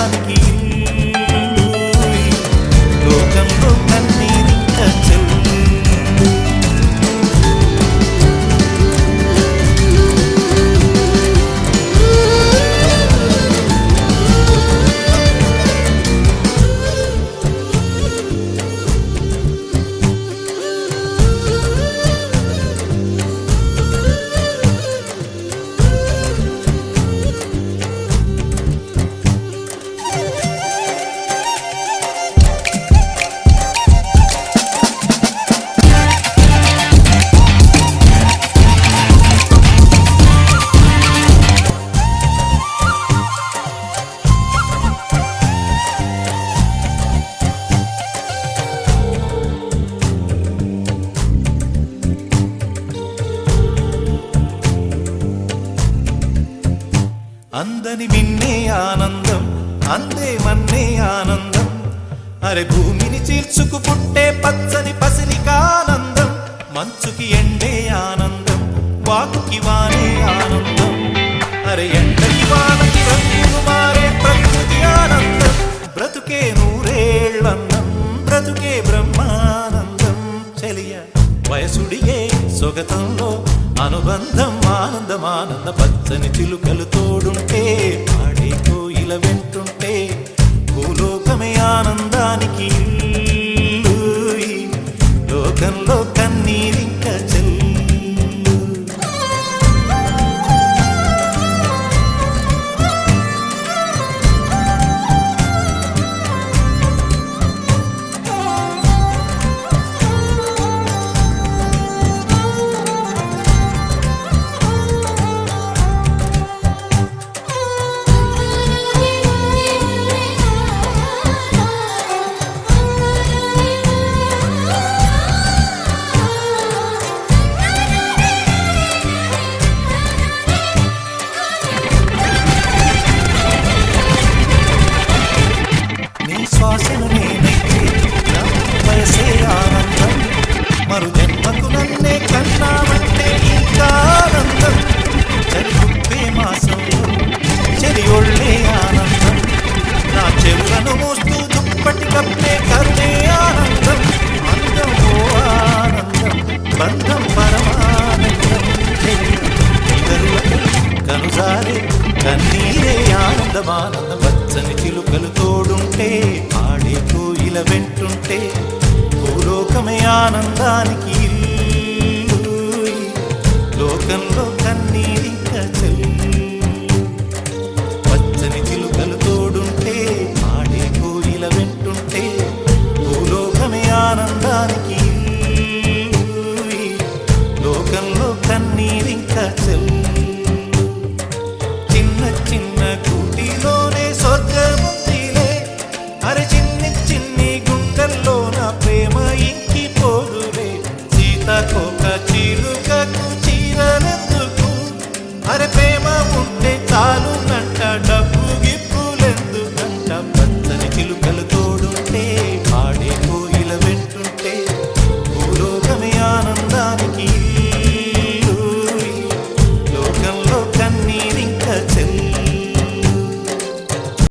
ఆనందానికి లోకంలో కన్నీరింక చెల్లు. అందని మిన్నే ఆనందం, అందే మన్నే ఆనందం, అరే భూమిని చీల్చుకు పుట్టే పచ్చని పసిరికానందం, మంచుకి ఎండే ఆనందం, వాకుకి వానే ఆనందం, అరే ఎండకి వానకి రంగులు మారే ప్రకృతి ఆనందం, బ్రతుకే నూరేళ్ళన్నం, బ్రతుకే బ్రహ్మానందం, చెలియ వయసుడియే సొగతంలో అనుబంధం ఆనందం ఆనంద, పచ్చని చిలుకలు తోడుంటే ఆడే కోయిల వెంటుంటే భూలోకమే ఆనందానికి లోకంలో కన్నీరింక చెల్లు. శ్వాసను నేనైతే నా వయసే ఆనందం, మరు జన్మకు నన్నే కన్నామంటే ఇంకా ఆనందం, చలిగుప్పే మాసంలో చెరి ఒళ్ళే ఆనందం, నా చెవులను మోస్తూ దుప్పటి కప్పే కరుణే ఆనందం, అందం ఓ ఆనందం, బంధం పరమానందం, ఇతరులకి కనుసారే కన్నీరే ఆనందం ఆనందం, పచ్చని చిలుకలు తోడుంటే ఆడే కోయిల వెంటుంటే భూలోకమే ఆనందానికి లోకంలో కన్నీరే